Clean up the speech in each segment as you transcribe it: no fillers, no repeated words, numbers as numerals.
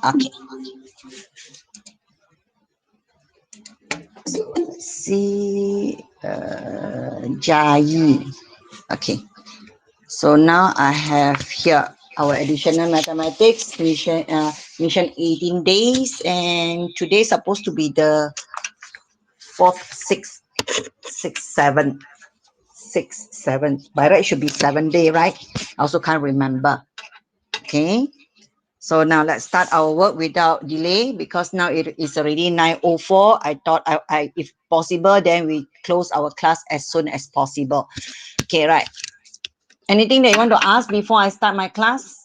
Okay. So let's see. Jayi. Okay. So now I have here our additional mathematics mission 18 days, and today is supposed to be the fourth, sixth, sixth, seventh, sixth, seventh. By right, it should be 7 day, right? I also can't remember. Okay. So now let's start our work without delay because now it is already 9:04. I thought if possible, then we close our class as soon as possible. Okay, right. Anything that you want to ask before I start my class?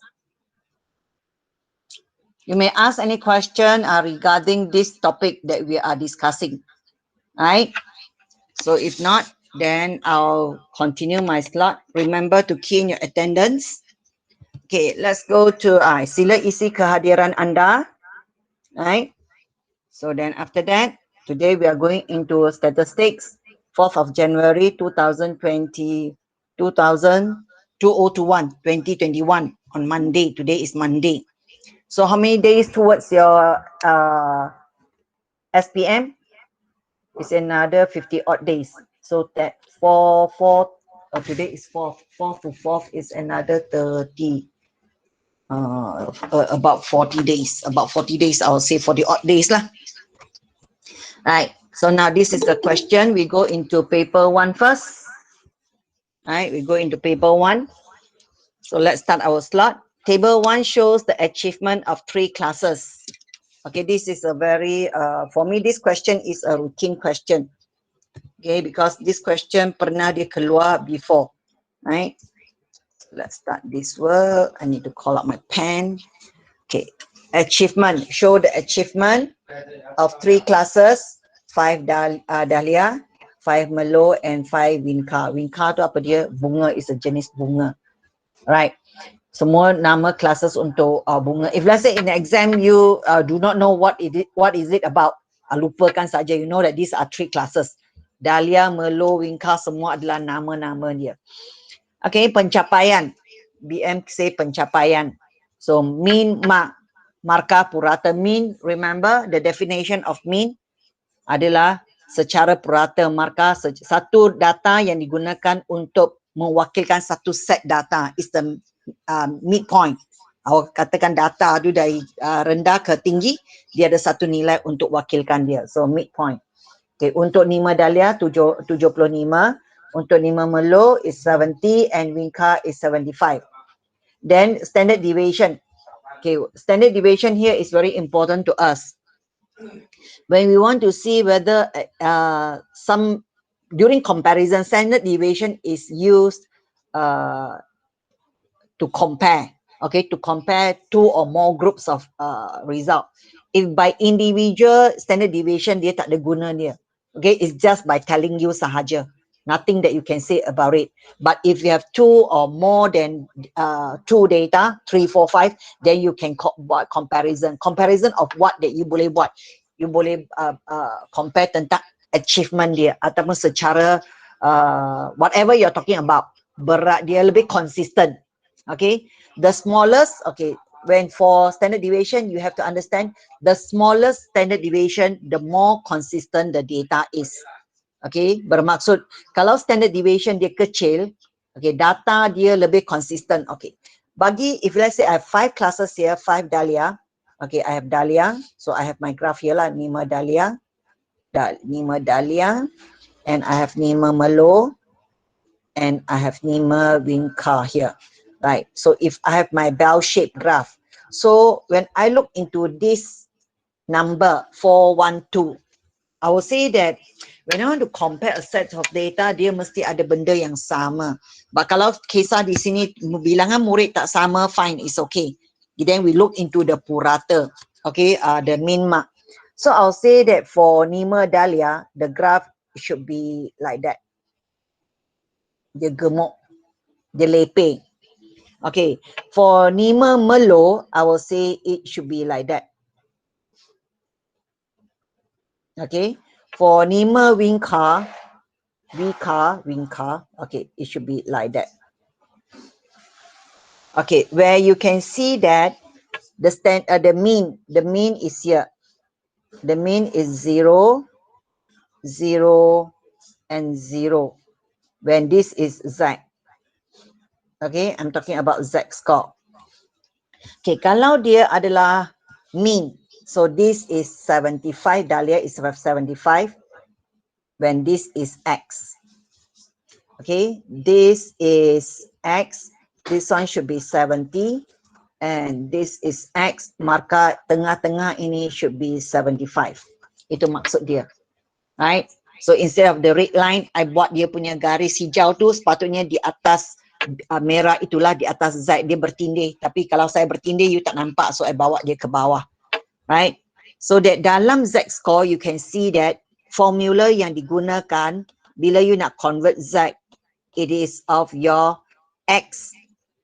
You may ask any question regarding this topic that we are discussing, right? So if not, then I'll continue my slot. Remember to key in your attendance. Okay, let's go to sila isi kehadiran Anda, right? So then after that, today we are going into statistics, 4th of January 2020, 2021 on Monday. Today is Monday. So how many days towards your SPM? It's another 50 odd days. So that today is 4th to 4th is another 30. About 40 days. About 40 days, I will say 40 odd days lah. Right. So now this is the question. We go into paper 1 first. Right. We go into paper 1. So let's start our slot. Table 1 shows the achievement of 3 classes. Okay, this is a very, for me, this question is a routine question. Okay, because this question pernah dia keluar before. Right. Let's start this work. I need to call up my pen. Okay. Achievement. Show the achievement of 3 classes. 5 Dahlia, 5 Melo, and 5 Winka. Winka tu apa dia? Bunga is a jenis bunga. Right. Semua nama classes untuk bunga. If let's say in the exam you do not know what is it about, lupakan saja. You know that these are 3 classes. Dahlia, Melo, Winka semua adalah nama-nama dia. Okay, pencapaian. BM say pencapaian. So mean markah purata. Mean, remember the definition of mean adalah secara purata. Markah satu data yang digunakan untuk mewakilkan satu set data is the midpoint. Awak katakan data tu dari rendah ke tinggi, dia ada satu nilai untuk wakilkan dia. So midpoint. Okay, untuk Nima Dahlia 75, untuk Nima Melo is 70 and Winka is 75. Then standard deviation. Okay, standard deviation here is very important to us. When we want to see whether during comparison, standard deviation is used to compare, okay, to compare 2 or more groups of result. If by individual, standard deviation dia tak ada guna dia. Okay, it's just by telling you sahaja. Nothing that you can say about it. But if you have 2 or more than 2 data, 3, 4, 5, then you can buat comparison. Comparison of what that you boleh buat. You boleh compare tentang achievement dia ataupun secara whatever you're talking about. Berat dia lebih consistent. Okay, the smallest, okay, when for standard deviation, you have to understand the smallest standard deviation, the more consistent the data is. Okay, bermaksud kalau standard deviation dia kecil, okay, data dia lebih consistent. Okay, bagi if let's say I have 5 classes here, 5 Dahlia. Okay, I have Dahlia, so I have my graph here lah, Nima Dahlia, Nima Dahlia, and I have Nima Melo, and I have Nima Winka here. Right, so if I have my bell-shaped graph, so when I look into this number 412, I will say that when I want to compare a set of data, dia mesti ada benda yang sama. But kalau kisah di sini bilangan murid tak sama, fine, it's okay. Then we look into the purata, okay, the min mark. So I'll say that for Nima Dahlia, the graph should be like that. Dia gemuk, dia lepeh. Okay, for Nima Melo, I will say it should be like that. Okay, for Nima Winka, okay, it should be like that. Okay, where you can see that the mean is here. The mean is 0, 0, and 0 when this is Z. Okay, I'm talking about Z score. Okay, kalau dia adalah mean, so this is 75, Dahlia is 75 when this is X. Okay, this is X, this one should be 70, and this is X, markah tengah-tengah ini should be 75. Itu maksud dia. Right? So instead of the red line, I buat dia punya garis hijau tu sepatutnya di atas merah itulah, di atas Z dia bertindih. Tapi kalau saya bertindih, you tak nampak, so I bawa dia ke bawah. Right? So that dalam Z score, you can see that formula yang digunakan bila you nak convert Z, it is of your X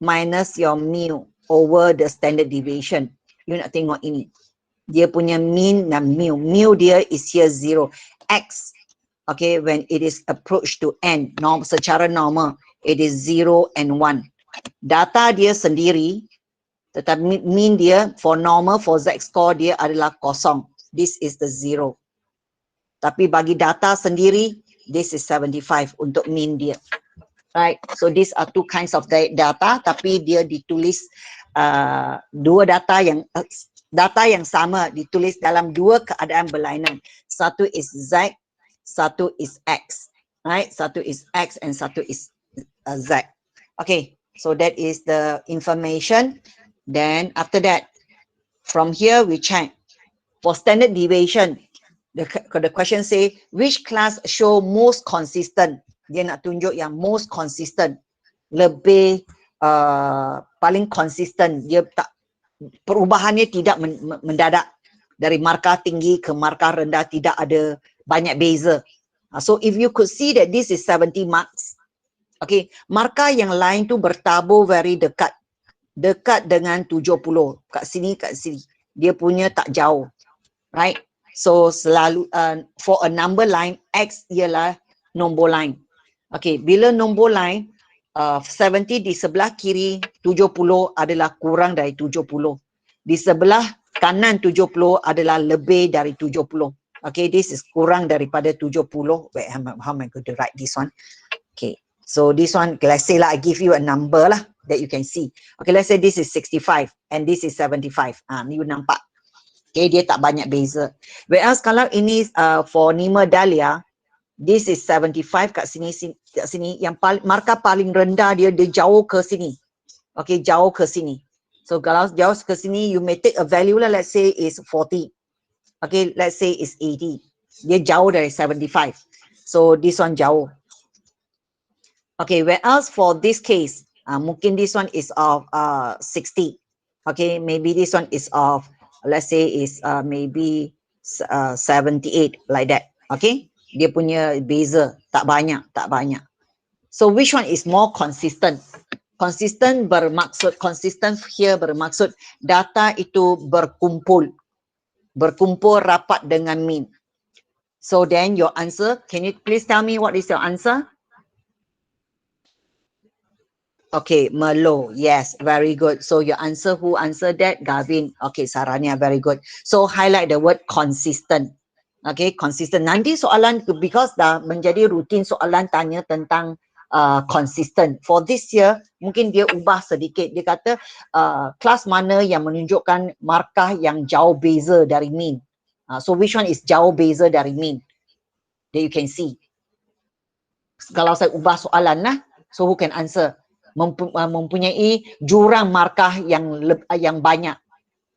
minus your mu over the standard deviation. You nak tengok ini. Dia punya mean dan mu. Mu dia is here 0. X, okay, when it is approach to N, secara normal, it is 0 and 1. Data dia sendiri, tetapi mean dia for normal, for Z score dia adalah kosong. This is the 0. Tapi bagi data sendiri, this is 75 untuk mean dia. Right, so these are two kinds of data, tapi dia ditulis dua data yang sama ditulis dalam dua keadaan berlainan. Satu is Z, satu is X. Right, satu is X and satu is Z. Okay, so that is the information. Then after that, from here we check for standard deviation. The question say which class show most consistent. Dia nak tunjuk yang most consistent, lebih paling konsisten. Dia tak, perubahannya tidak mendadak dari markah tinggi ke markah rendah, tidak ada banyak beza. So if you could see that this is 70 marks, okay, markah yang lain tu bertabur very dekat dengan 70, kat sini dia punya tak jauh, right? So selalu for a number line, X ialah nombor line. Okay, bila nombor line 70 di sebelah kiri 70 adalah kurang dari 70. Di sebelah kanan 70 adalah lebih dari 70. Okay, this is kurang daripada 70. Wait, how am I going to write this one? Okay, so this one, let's say lah, I give you a number lah that you can see. Okay, let's say this is 65 and this is 75. You nampak. Okay, dia tak banyak beza. Whereas kalau ini for Nima Dahlia, this is 75 kat sini, yang markah paling rendah dia jauh ke sini. Okay, jauh ke sini. So kalau jauh ke sini, you may take a value lah, let's say is 40. Okay, let's say is 80. Dia jauh dari 75. So this one jauh. Okay, whereas for this case, mungkin this one is of 60. Okay, maybe this one is of, let's say is maybe 78, like that. Okay. Dia punya beza tak banyak. So which one is more consistent? Consistent here bermaksud data itu berkumpul rapat dengan mean. So then your answer, can you please tell me what is your answer? Okay, Merlot. Yes, very good. So your answer, who answered that? Gavin. Okay, Saranya, very good. So highlight the word consistent. Okay, consistent. Nanti soalan, because dah menjadi rutin soalan tanya tentang consistent. For this year, mungkin dia ubah sedikit. Dia kata kelas mana yang menunjukkan markah yang jauh beza dari mean. So which one is jauh beza dari mean? That you can see. Kalau saya ubah soalan lah, so who can answer? Mempunyai jurang markah yang banyak.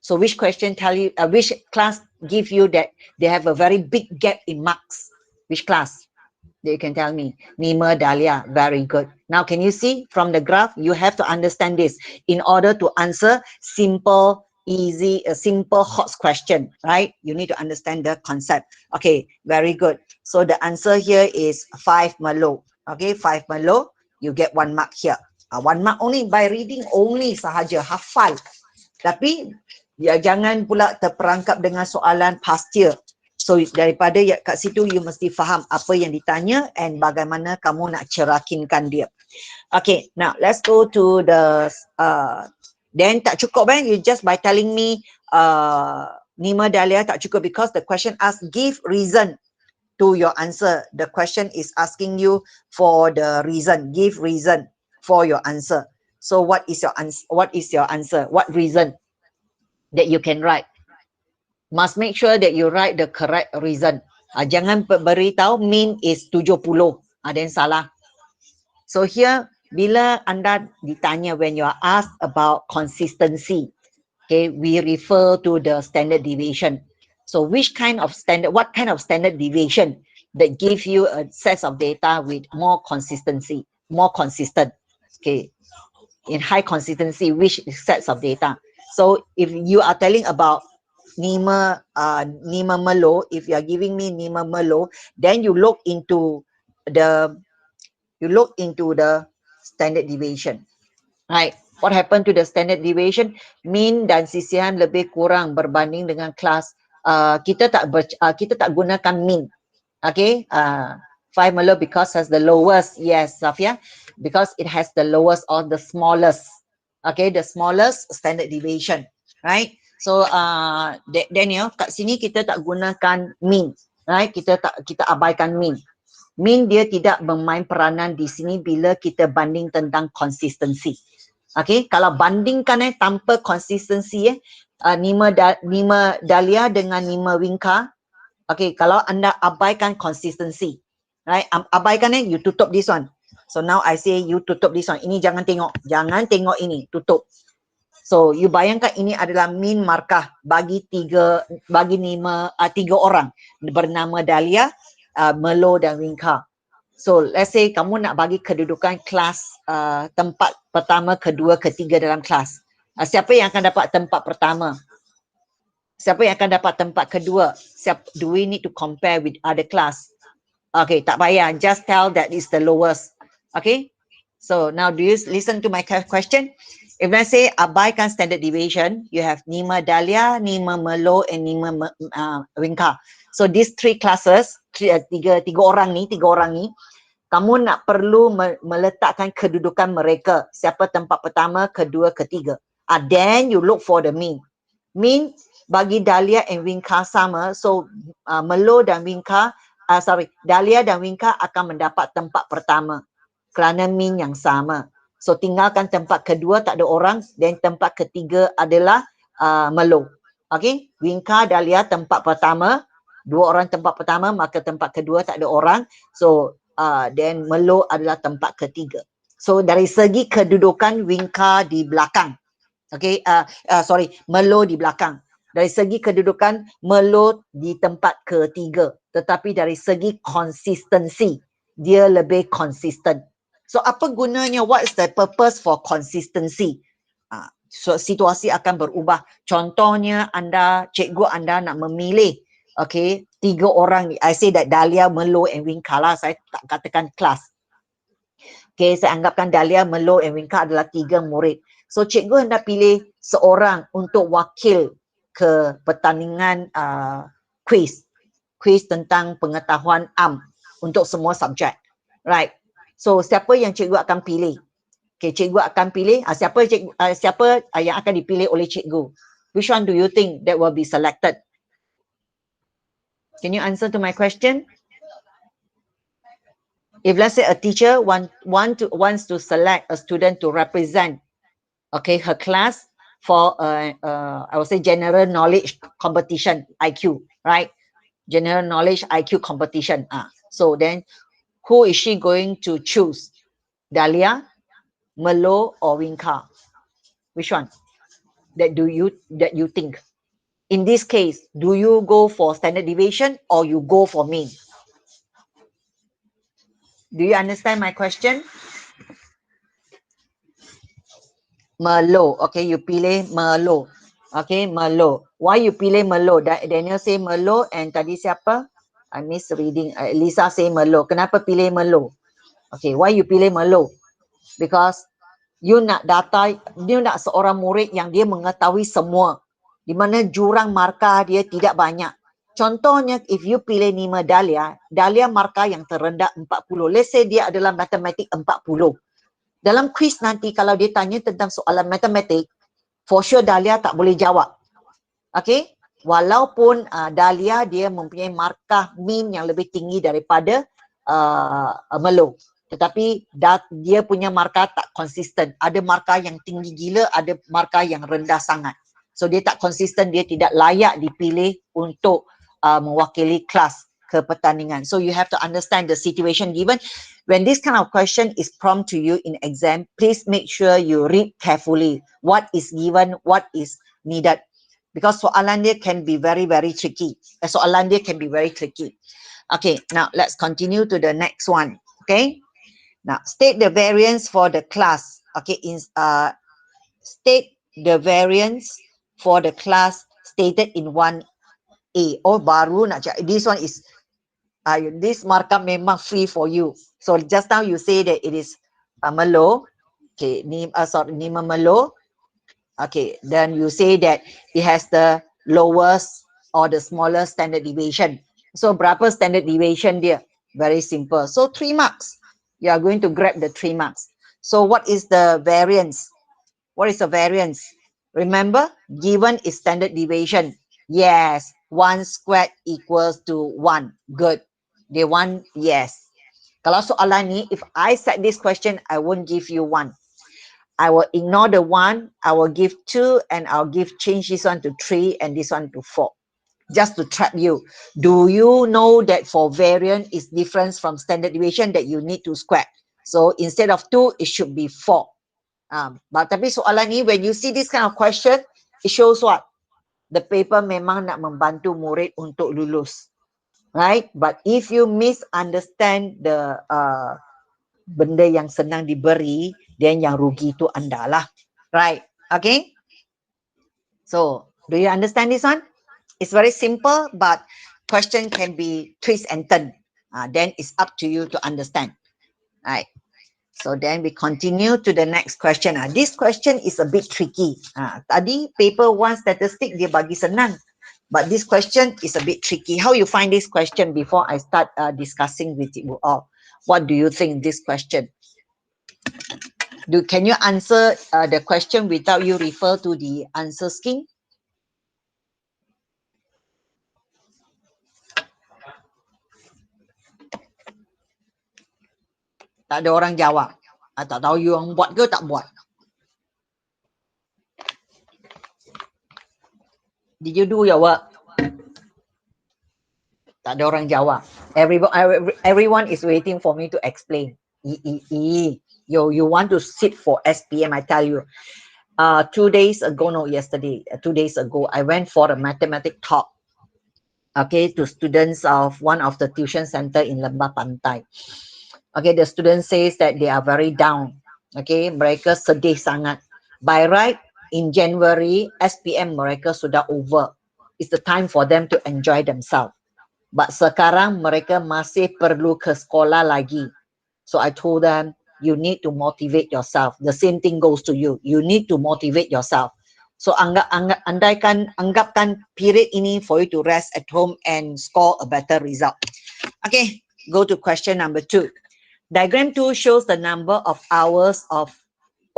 So which question tell you, which class give you that they have a very big gap in marks? Which class? That you can tell me. Nima, Dahlia, very good. Now can you see from the graph, you have to understand this in order to answer simple, easy, simple hot question, right? You need to understand the concept. Okay, very good. So the answer here is 5 Merlot. Okay, 5 Merlot, you get 1 mark here. 1 mark only by reading only sahaja, hafal. Tapi ya jangan pula terperangkap dengan soalan past year. So daripada kat situ you mesti faham apa yang ditanya and bagaimana kamu nak cerakinkan dia. Okay, now let's go to the Then tak cukup you just by telling me Nima Dahlia tak cukup, because the question asks give reason to your answer. The question is asking you for the reason. Give reason for your answer. So what is your answer? What is your answer? What reason that you can write? Must make sure that you write the correct reason. Jangan beritahu min is 70. Then salah. So here, bila anda ditanya, when you are asked about consistency, okay, we refer to the standard deviation. So which kind of standard, what kind of standard deviation that give you a set of data with more consistency, more consistent, okay, in high consistency, which sets of data? So if you are telling about Nima Merlot, if you are giving me Nima Merlot, then you look into the standard deviation, right? What happened to the standard deviation? Mean dan sisihan lebih kurang berbanding dengan kelas. Kita tak gunakan mean, okay? 5 Merlot because has the lowest, yes Safia, because it has the lowest or the smallest, okay, the smallest standard deviation, right? So Daniel, kat sini kita tak gunakan mean, right? Kita abaikan mean. Mean dia tidak bermain peranan di sini bila kita banding tentang konsistensi. Okay, kalau bandingkan tanpa konsistensi Nima Dahlia dengan Nima Winka, okay, kalau anda abaikan konsistensi, right, abaikan you tutup this one. So now I say you tutup this one. Ini jangan tengok ini, tutup. So you bayangkan ini adalah min markah bagi tiga orang bernama Dahlia, Merlot dan Winka. So let's say kamu nak bagi kedudukan kelas tempat pertama, kedua, ketiga dalam kelas. Siapa yang akan dapat tempat pertama? Siapa yang akan dapat tempat kedua? Do we need to compare with other class? Okay, tak payah. Just tell that is the lowest. Okay. So now do you listen to my question? If I say abaikan standard deviation, you have Nima Dahlia, Nima Merlot, and Nima Winka. So these three classes, tiga orang ni, kamu nak perlu meletakkan kedudukan mereka. Siapa tempat pertama, kedua, ketiga. Then you look for the mean. Mean bagi Dahlia and Winka sama. So Merlot dan Winka, Dahlia dan Winka akan mendapat tempat pertama kerana mean yang sama. So tinggalkan tempat kedua tak ada orang, dan tempat ketiga adalah Merlot. Okay, Winka, Dahlia tempat pertama, dua orang tempat pertama, maka tempat kedua tak ada orang. So then Merlot adalah tempat ketiga. So dari segi kedudukan Winka di belakang, okay, Merlot di belakang. Dari segi kedudukan Merlot di tempat ketiga, tetapi dari segi konsistensi dia lebih konsisten. So apa gunanya? What is the purpose for consistency? So situasi akan berubah. Contohnya cikgu anda nak memilih, okay, tiga orang ni. I say that Dahlia, Merlot and Winka lah. Saya tak katakan kelas. Okay, saya anggapkan Dahlia, Merlot and Winka adalah tiga murid. So cikgu hendak pilih seorang untuk wakil ke pertandingan quiz tentang pengetahuan untuk semua subjek, right? So siapa yang cikgu akan pilih? Okay, cikgu akan pilih siapa yang akan dipilih oleh cikgu? Which one do you think that will be selected? Can you answer to my question? If let's say a teacher wants to select a student to represent, okay, her class for I would say general knowledge competition, IQ, right? General knowledge IQ competition. So then who is she going to choose? Dahlia, Merlot or Winka? Which one that you think? In this case, do you go for standard deviation or you go for mean? Do you understand my question? Merlot. Okay, you pilih Merlot. Okay, Merlot. Why you pilih Merlot? Daniel say Merlot and tadi siapa? I miss reading. Lisa say Merlot. Kenapa pilih Merlot? Okay, why you pilih Merlot? Because you nak seorang murid yang dia mengetahui semua. Di mana jurang markah dia tidak banyak. Contohnya, if you pilih Nima Dahlia markah yang terendah 40. Let's say dia adalah matematik 40. Dalam kuis nanti kalau dia tanya tentang soalan matematik, For sure Dahlia tak boleh jawab. Okay, walaupun Dahlia dia mempunyai markah min yang lebih tinggi daripada Melo, tetapi dia punya markah tak konsisten. Ada markah yang tinggi gila, ada markah yang rendah sangat. So dia tak konsisten, dia tidak layak dipilih untuk mewakili kelas ke pertandingan. So you have to understand the situation given. When this kind of question is prompt to you in exam, please make sure you read carefully what is given, what is needed. Because soalan dia can be very, very tricky. Soalan dia can be very tricky. Okay, now let's continue to the next one. Okay, now state the variance for the class. Okay, state the variance for the class stated in 1A. Oh, baru nak cakap. This one is, this markup memang free for you. So just now you say that it is Melo. Okay, ni Melo. Okay, then you say that it has the lowest or the smallest standard deviation. So berapa standard deviation dia? Very simple. So 3 marks. You are going to grab the 3 marks. So what is the variance? What is the variance? Remember, given is standard deviation. Yes, 1 squared equals to 1. Good. They want yes. Kalau soalan ni, if I set this question, I won't give you 1. I will ignore the 1, I will give 2, and I'll change this one to 3 and this one to 4. Just to trap you. Do you know that for variance is different from standard deviation that you need to square? So instead of 2, it should be 4. Tapi soalan ni, when you see this kind of question, it shows what? The paper memang nak membantu murid untuk lulus. Right? But if you misunderstand the benda yang senang diberi, then yang rugi tu anda lah. Right? Okay? So, do you understand this one? It's very simple, but question can be twist and turn. Then it's up to you to understand. Right? So then we continue to the next question. This question is a bit tricky. Tadi paper 1 statistic dia bagi senang. But this question is a bit tricky. How you find this question before I start discussing with you all? What do you think this question? Can you answer the question without you refer to the answer scheme? Tak ada orang jawab. Tak tahu you orang buat ke tak buat. Did you do your work? Tak ada orang jawab. Everyone is waiting for me to explain. You want to sit for SPM, I tell you. 2 days ago, no, yesterday, 2 days ago, I went for a mathematics talk, okay, to students of one of the tuition center in Lembah Pantai. Okay, the student says that they are very down. Okay, mereka sedih sangat. By right, in January, SPM mereka sudah over. It's the time for them to enjoy themselves. But sekarang mereka masih perlu ke sekolah lagi. So I told them, you need to motivate yourself. The same thing goes to you. You need to motivate yourself. So anggapkan period ini for you to rest at home and score a better result. Okay, go to question number 2. Diagram 2 shows the number of hours of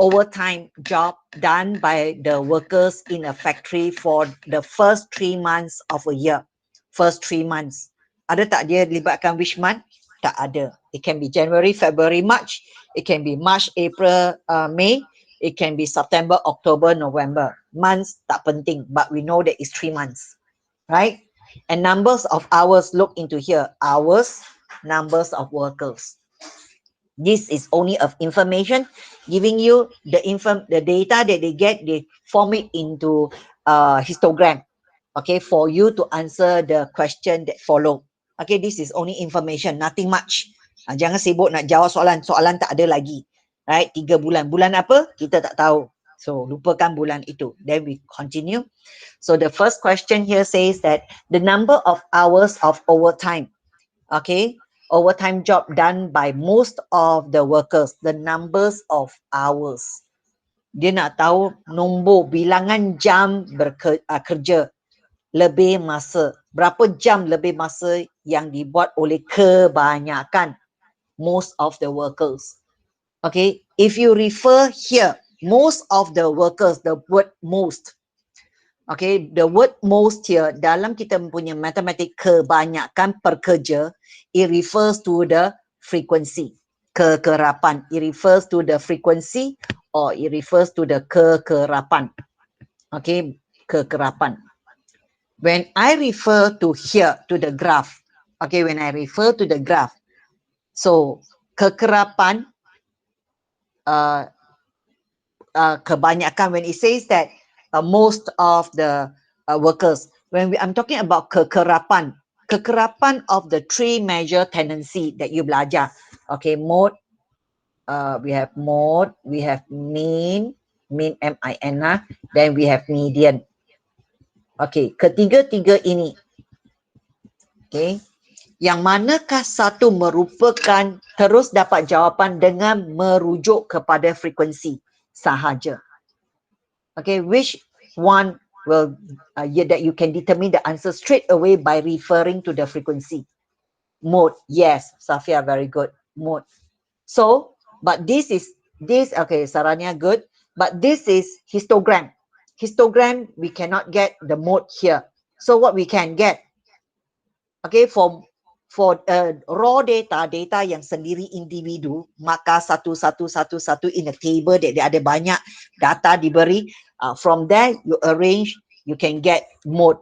overtime job done by the workers in a factory for the first 3 months of a year. First 3 months. Ada tak dia libatkan which month? Tak ada. It can be January, February, March. It can be March, April, May. It can be September, October, November. Months tak penting, but we know that it's 3 months. Right? And numbers of hours, look into here. Hours, numbers of workers. This is only of information, giving you the data that they get, they form it into histogram. Okay, for you to answer the question that follow. Okay, this is only information, nothing much. Jangan sibuk nak jawab soalan. Soalan tak ada lagi. Right, 3 bulan. Bulan apa? Kita tak tahu. So, lupakan bulan itu. Then we continue. So, the first question here says that the number of hours of overtime. Okay, overtime job done by most of the workers. The numbers of hours. Dia nak tahu nombor bilangan jam kerja. Lebih masa. Berapa jam lebih masa yang dibuat oleh kebanyakan, most of the workers. Okay, if you refer here, most of the workers, the word most. Okay, the word most here dalam kita punya matematik kebanyakan pekerja, it refers to the frequency, kekerapan. It refers to the frequency or it refers to the kekerapan. Okay, kekerapan. When I refer to here, to the graph, okay, when I refer to the graph, so kekerapan, kebanyakan, when it says that most of the workers, I'm talking about kekerapan of the three major tendency that you belajar. Okay, mode, we have mode, we have mean M-I-N, then we have median. Okay, ketiga-tiga ini. Okay, yang manakah satu merupakan terus dapat jawapan dengan merujuk kepada frekuensi sahaja? Okay, which one will that you can determine the answer straight away by referring to the frequency? Mode, yes, Safia, very good. Mode. So, but this, okay, Saranya, good. But this is histogram. Histogram, we cannot get the mode here. So what we can get, okay, for raw data yang sendiri individu, maka satu in a table that dia ada banyak data diberi, from there you arrange, you can get mode,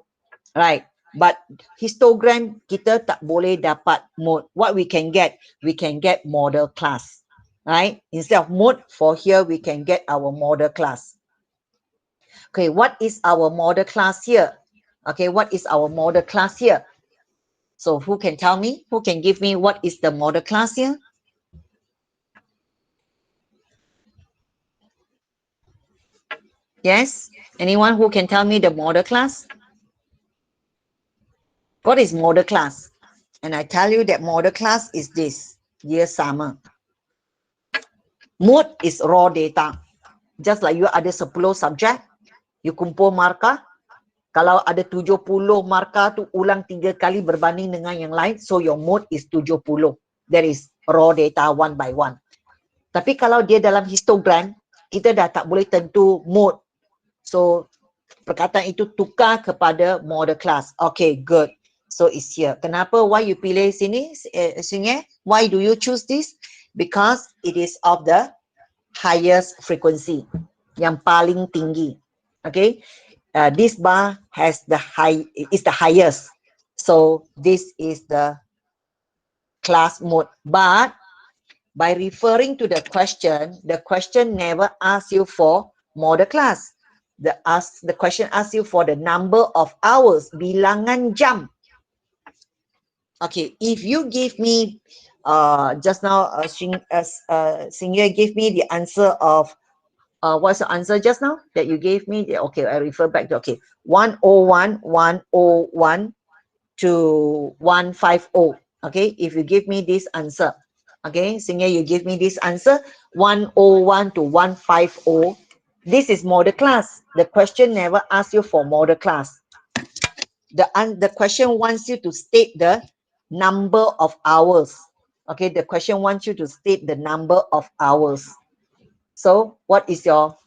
right? But histogram kita tak boleh dapat mode. What we can get model class, right? Instead of mode, for here we can get our model class. Okay, what is our model class here? Okay, what is our model class here? So who can tell me? Who can give me what is the model class here? Yes? Anyone who can tell me the model class? What is model class? And I tell you that model class is this. Dia sama. Mode is raw data. Just like you ada 10 subjek, you kumpul markah. Kalau ada 70 markah tu ulang 3 kali berbanding dengan yang lain, so your mode is 70. That is raw data one by one. Tapi kalau dia dalam histogram, kita dah tak boleh tentu mode. So, perkataan itu tukar kepada model class. Okay, good. So, it's here. Kenapa? Why you pilih sini? Why do you choose this? Because it is of the highest frequency. Yang paling tinggi. Okay. This bar has is the highest. So, this is the class mode. But, by referring to the question never asks you for model class. The question asks you for the number of hours, bilangan jam. Okay, if you give me just now, Singya gave me the answer of what's the answer just now that you gave me? Okay, I refer back to 101 to 150. Okay, if you give me this answer, okay, Singya, you give me this answer 101 to 150. This is model class. The question never asks you for model class. The question wants you to state the number of hours. Okay, the question wants you to state the number of hours. So what is your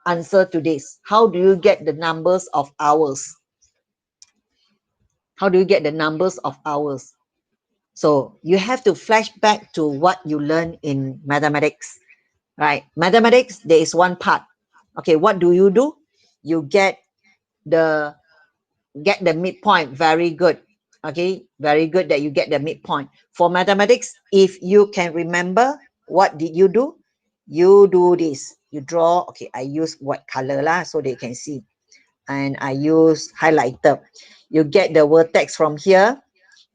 answer to this? How do you get the numbers of hours? How do you get the numbers of hours? So you have to flash back to what you learned in mathematics, right? Mathematics, there is one part. Okay, what do? You get the midpoint. Very good. Okay, very good that you get the midpoint. For mathematics, if you can remember, what did you do? You do this. You draw. Okay, I use white color lah so they can see. And I use highlighter. You get the vertex from here.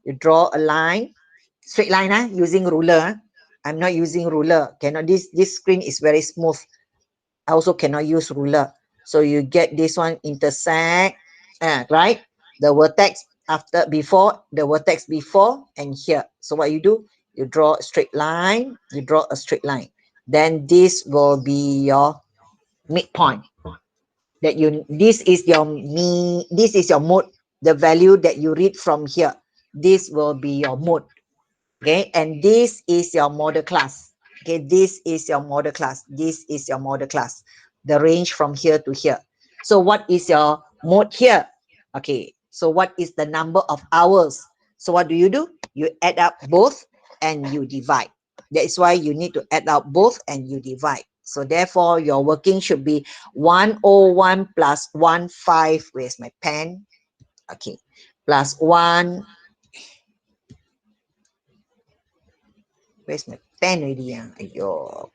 You draw a line, straight line, using ruler. I'm not using ruler. Cannot. This screen is very smooth. I also cannot use ruler. So you get this one intersect, right? The vertex before and here. So what you do? You draw a straight line. You draw a straight line. Then this will be your midpoint. This is your mode. The value that you read from here. This will be your mode. Okay, and this is your model class. Okay, this is your model class. This is your model class. The range from here to here. So what is your mode here? Okay, so what is the number of hours? So what do? You add up both and you divide. That is why you need to add up both and you divide. So therefore, your working should be 101 plus 15. Where's my pen? Okay, plus 1. Where's my pen already?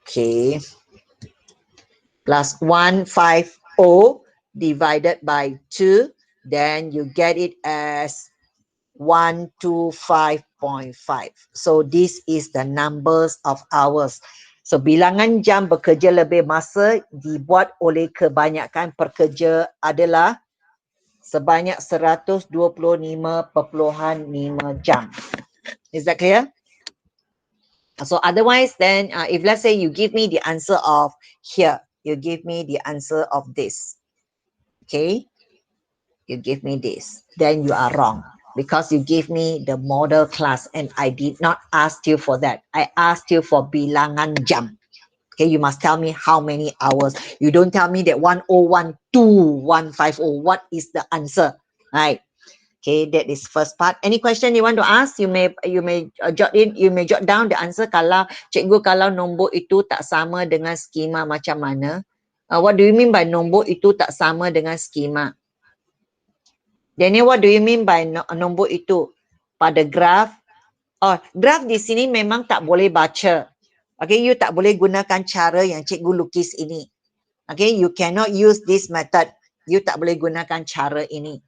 Okay. Plus 150 divided by 2. Then you get it as 125.5. So this is the numbers of hours. So bilangan jam bekerja lebih masa dibuat oleh kebanyakan pekerja adalah sebanyak 125.5 jam. Is that clear? So otherwise then if let's say you give me the answer of here, you give me the answer of this. Okay, you give me this, then you are wrong because you give me the model class and I did not ask you for that. I asked you for bilangan jam. Okay, you must tell me how many hours. You don't tell me that 1012150. What is the answer? Right. Okay, that is first part. Any question you want to ask? You may jot in, you may jot down the answer. Kalau cikgu, kalau nombor itu tak sama dengan skema macam mana? What do you mean by nombor itu tak sama dengan skema? Daniel, what do you mean by nombor itu? Pada graf? Oh, graf di sini memang tak boleh baca. Okay, you tak boleh gunakan cara yang cikgu lukis ini. Okay, you cannot use this method. You tak boleh gunakan cara ini.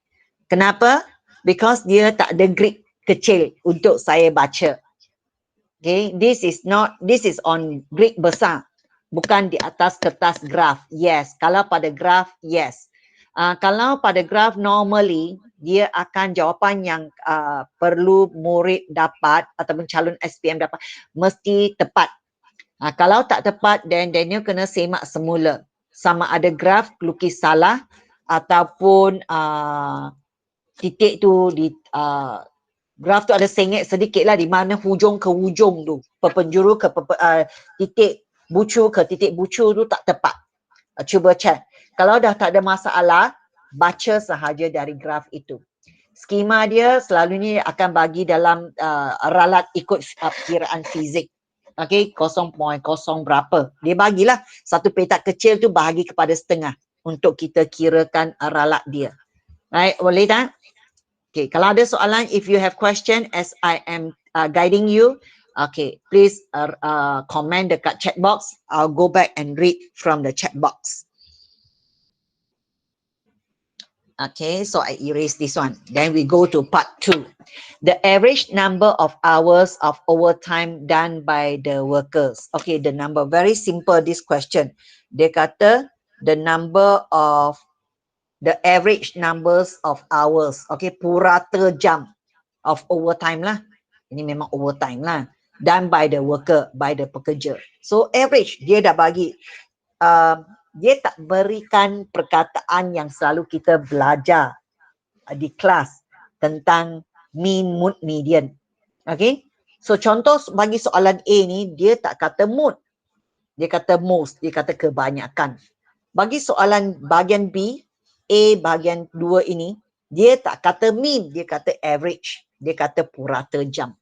Kenapa? Because dia tak ada grid kecil untuk saya baca. Okay, this is on grid besar. Bukan di atas kertas graf. Yes, kalau pada graf, yes. Kalau pada graf normally, dia akan jawapan yang perlu murid dapat ataupun calon SPM dapat, mesti tepat. Kalau tak tepat, then Daniel kena semak semula. Sama ada graf lukis salah ataupun titik tu di graf tu ada sengit sedikit lah di mana hujung ke hujung tu. Penjuru ke titik bucu ke titik bucu tu tak tepat. Cuba check. Kalau dah tak ada masalah, baca sahaja dari graf itu. Skema dia selalunya akan bagi dalam ralat ikut perkiraan fizik. Okay, 0.0 berapa. Dia bagilah satu petak kecil tu bahagi kepada setengah untuk kita kirakan ralat dia. Right, boleh tak? Okay, kalau ada soalan, if you have question as I am guiding you, okay, please comment dekat chat box. I'll go back and read from the chat box. Okay, so I erase this one. Then we go to part 2. The average number of hours of overtime done by the workers. Okay, the number. Very simple this question. Dia kata the number of the average numbers of hours. Okay, purata jam of overtime lah. Ini memang overtime lah. Done by the worker, by the pekerja. So average, dia dah bagi. Dia tak berikan perkataan yang selalu kita belajar di kelas tentang mean, mood, median. Okay. So contoh bagi soalan A ni, dia tak kata mood. Dia kata most, dia kata kebanyakan. Bagi soalan bahagian B, A bahagian 2 ini, dia tak kata mean, dia kata average. Dia kata purata jam.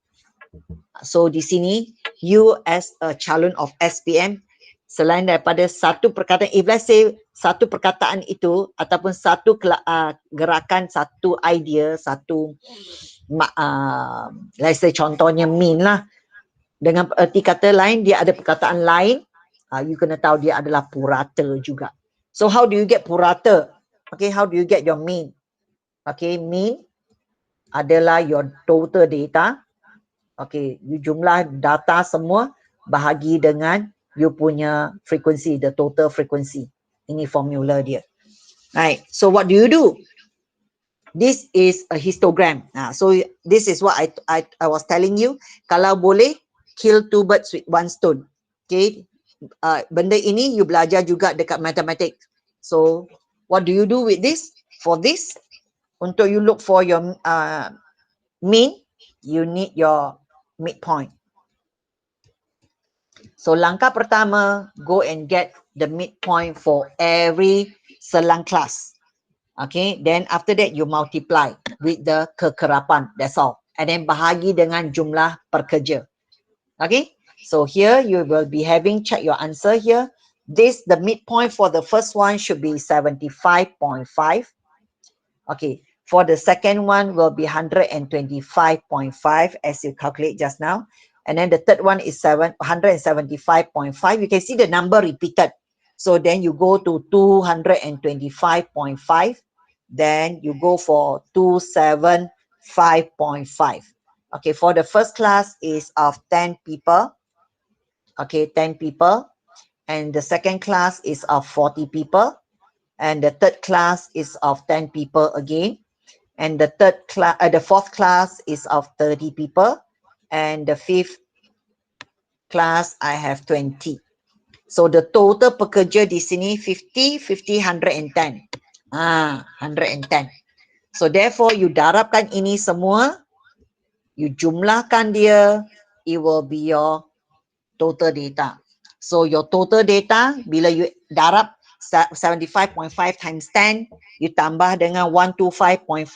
So di sini, you as a calon of SPM, selain daripada satu perkataan, if let's say satu perkataan itu ataupun satu gerakan, satu idea, satu let's say contohnya mean lah, dengan erti kata lain, dia ada perkataan lain, you kena tahu dia adalah purata juga. So how do you get purata? Okay, how do you get your mean? Okay, mean adalah your total data. Okay, you jumlah data semua bahagi dengan you punya frequency, the total frequency. Ini formula dia. Right, so what do you do? This is a histogram. So this is what I was telling you. Kalau boleh, kill two birds with one stone. Okay, benda ini you belajar juga dekat mathematics. So what do you do with this? For this, untuk you look for your mean, you need your midpoint. So langkah pertama, go and get the midpoint for every selang kelas. Okay, then after that you multiply with the kekerapan. That's all. And then bahagi dengan jumlah pekerja. Okay, so here you will be having, check your answer here. This, the midpoint for the first one should be 75.5. Okay, for the second one will be 125.5 as you calculate just now. And then the third one is 175.5. You can see the number repeated. So then you go to 225.5. Then you go for 275.5. Okay, for the first class is of 10 people. Okay, 10 people. And the second class is of 40 people. And the third class is of 10 people again. And the fourth class is of 30 people. And the fifth class, I have 20. So the total pekerja di sini 50, 50, 110. 110. So therefore you darabkan ini semua, you jumlahkan dia, it will be your total data. So your total data, bila you darab 75.5 times 10, you tambah dengan 125.5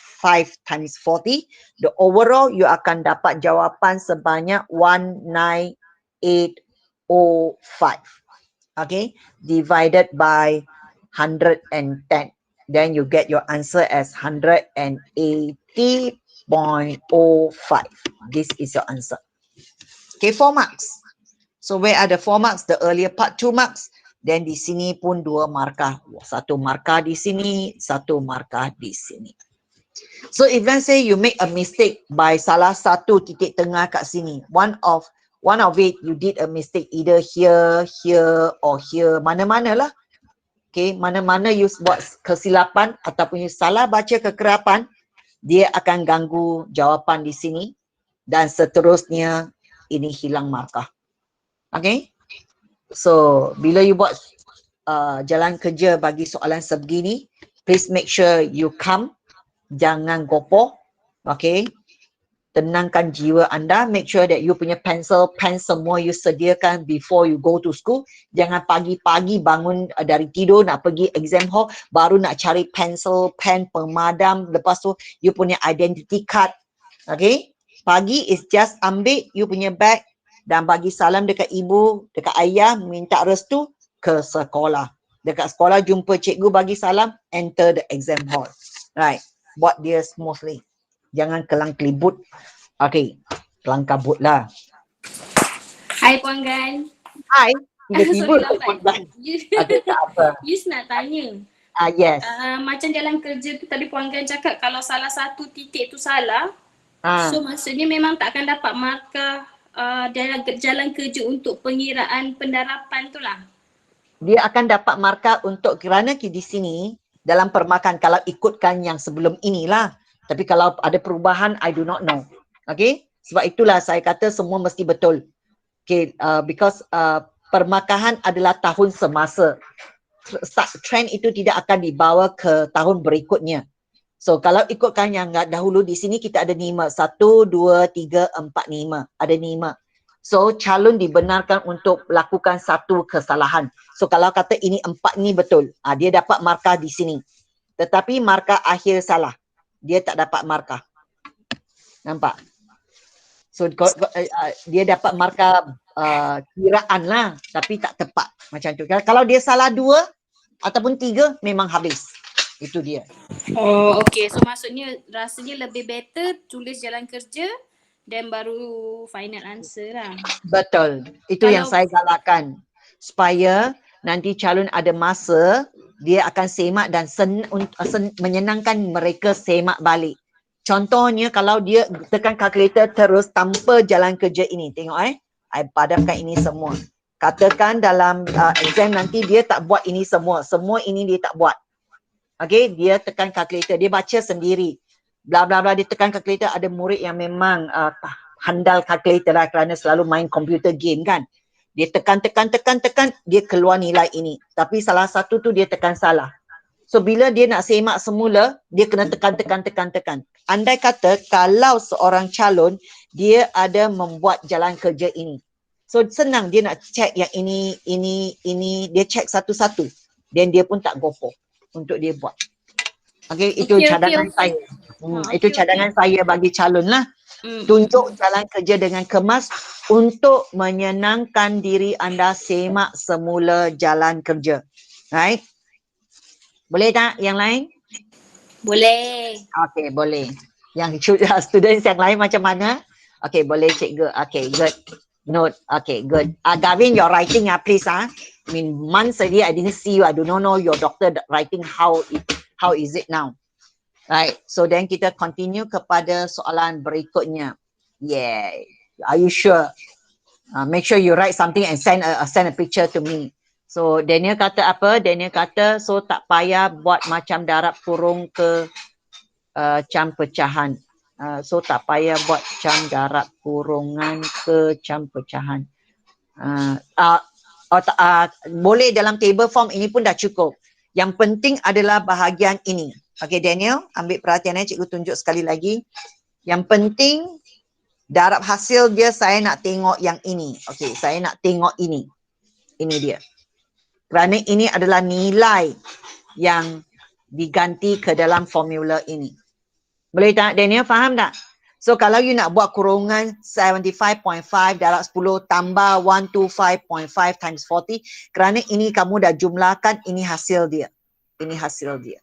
times 40, the overall you akan dapat jawapan sebanyak 19805. Okay, divided by 110. Then you get your answer as 180.05. This is your answer. Okay, 4 marks. So where are the 4 marks? The earlier part 2 marks. Then di sini pun 2 markah. 1 markah di sini, 1 markah di sini. So if let's say you make a mistake by salah satu titik tengah kat sini, one of it you did a mistake either here, here or here, mana-mana lah. Okay, mana-mana you buat kesilapan ataupun you salah baca kekerapan, dia akan ganggu jawapan di sini dan seterusnya ini hilang markah. Okay, so bila you buat jalan kerja bagi soalan sebegini, please make sure you calm, jangan gopoh. Okay, tenangkan jiwa anda, make sure that you punya pencil, pen semua you sediakan before you go to school. Jangan pagi-pagi bangun dari tidur nak pergi exam hall, baru nak cari pencil, pen, pemadam, lepas tu you punya identity card. Okay, pagi is just ambil you punya bag dan bagi salam dekat ibu, dekat ayah, minta restu ke sekolah. Dekat sekolah jumpa cikgu, bagi salam, enter the exam hall. Right, buat dia smoothly. Jangan kelang kelibut. Okay, kelang kabut lah. Hai Puan Gan. Hai, tiba-tiba Sorry Puan lambat. Gan. Ada tak apa? Yus nak tanya. Yes. Macam jalan kerja tu tadi Puan Gan cakap kalau salah satu titik tu salah, so maksudnya memang tak akan dapat markah jalan kerja untuk pengiraan pendarapan tu lah. Dia akan dapat markah untuk, kerana di sini dalam permakan kalau ikutkan yang sebelum inilah. Tapi kalau ada perubahan, I do not know. Okay, sebab itulah saya kata semua mesti betul. Okay, because permakahan adalah tahun semasa. Trend itu tidak akan dibawa ke tahun berikutnya. So kalau ikutkan yang dahulu di sini kita ada 5. 1, 2, 3, 4, 5. Ada 5. So calon dibenarkan untuk lakukan satu kesalahan. So kalau kata ini 4 ni betul, dia dapat markah di sini. Tetapi markah akhir salah, dia tak dapat markah. Nampak? So dia dapat markah kiraan lah, tapi tak tepat macam tu. Kalau dia salah 2 ataupun 3 memang habis. Itu dia. Oh, okay. So maksudnya rasanya lebih better tulis jalan kerja dan baru final answer lah. Betul. Itu yang saya galakkan. Supaya nanti calon ada masa, dia akan semak dan menyenangkan mereka semak balik. Contohnya kalau dia tekan kalkulator terus tanpa jalan kerja ini. Tengok I padamkan ini semua. Katakan dalam exam nanti dia tak buat ini semua. Semua ini dia tak buat. Okay, dia tekan kalkulator. Dia baca sendiri. Bla bla bla, dia tekan kalkulator. Ada murid yang memang handal kalkulator lah kerana selalu main computer game kan. Dia tekan, dia keluar nilai ini. Tapi salah satu tu dia tekan salah. So bila dia nak semak semula, dia kena tekan. Andai kata kalau seorang calon, dia ada membuat jalan kerja ini. So senang dia nak check yang ini, dia check satu-satu. Dan dia pun tak gopoh untuk dia buat. Okay, itu cadangan saya. Itu cadangan saya bagi calon lah. Tunjuk jalan kerja dengan kemas untuk menyenangkan diri anda semak semula jalan kerja. Right? Boleh tak yang lain? Boleh. Okay, boleh. Yang students yang lain macam mana? Okay, boleh cikgu. Okay, good. Note. Okay, good. Gavin, your writing, please. I mean, months already I didn't see you. I do not know your doctor writing how is it now. Right. So then kita continue kepada soalan berikutnya. Yeah. Are you sure? Make sure you write something and send a picture to me. So Daniel kata apa? Daniel kata so tak payah buat macam darab kurung ke cam pecahan. So tak payah buat cam darab kurungan ke cam pecahan. Boleh dalam table form ini pun dah cukup. Yang penting adalah bahagian ini. Okay Daniel, ambil perhatiannya, cikgu tunjuk sekali lagi. Yang penting darab hasil dia saya nak tengok yang ini. Okay, saya nak tengok ini. Ini dia. Kerana ini adalah nilai yang diganti ke dalam formula ini. Boleh tak Daniel, faham tak? So kalau you nak buat kurungan 75.5 darab 10 tambah 125.5 times 40, kerana ini kamu dah jumlahkan, ini hasil dia. Ini hasil dia.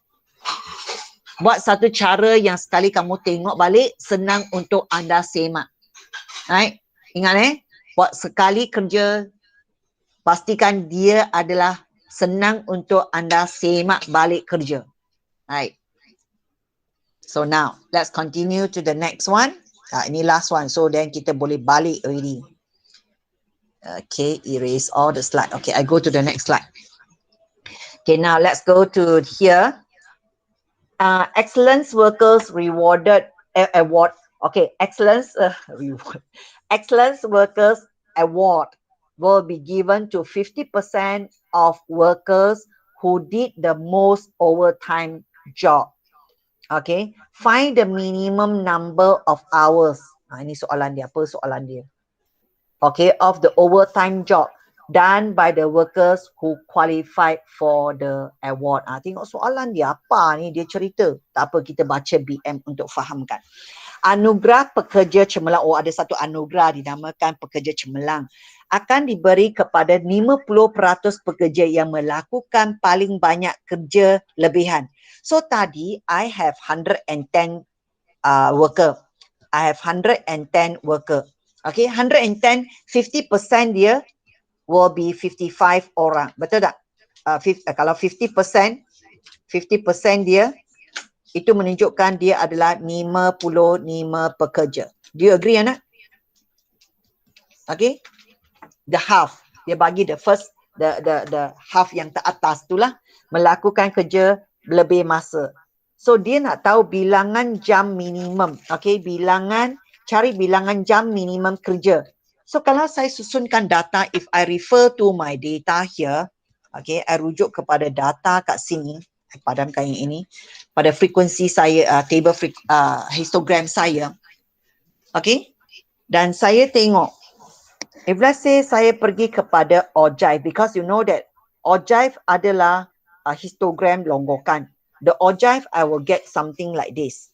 Buat satu cara yang sekali kamu tengok balik, senang untuk anda semak. Right? Ingat buat sekali kerja, pastikan dia adalah senang untuk anda semak balik kerja. Right? So now, let's continue to the next one. Ini last one. So then kita boleh balik already. Okay, erase all the slide. Okay, I go to the next slide. Okay, now let's go to here. Excellence workers rewarded award. Okay, excellence reward. Excellence workers award will be given to 50% of workers who did the most overtime job. Okay, find the minimum number of hours. Ini soalan dia. Apa soalan dia? Okay, of the overtime job done by the workers who qualified for the award. Tengok soalan dia apa ni, dia cerita. Tak apa, kita baca BM untuk fahamkan. Anugerah pekerja cemerlang, ada satu anugerah dinamakan pekerja cemerlang, akan diberi kepada 50% pekerja yang melakukan paling banyak kerja lebihan. So tadi I have 110 worker. I have 110 worker. Okay, 110, 50% dia will be 55 orang. Betul tak? Kalau 50% dia, itu menunjukkan dia adalah 55 pekerja. Do you agree, anak? Okay? The half. Dia bagi the first, the half yang teratas itulah melakukan kerja lebih masa. So dia nak tahu bilangan jam minimum. Okay, cari bilangan jam minimum kerja. So kalau saya susunkan data, if I refer to my data here, okay, I rujuk kepada data kat sini, padamkan yang ini, pada frekuensi saya, table histogram saya, okay, dan saya tengok, if let's say saya pergi kepada Ojive, because you know that Ojive adalah histogram longgokan. The Ojive, I will get something like this.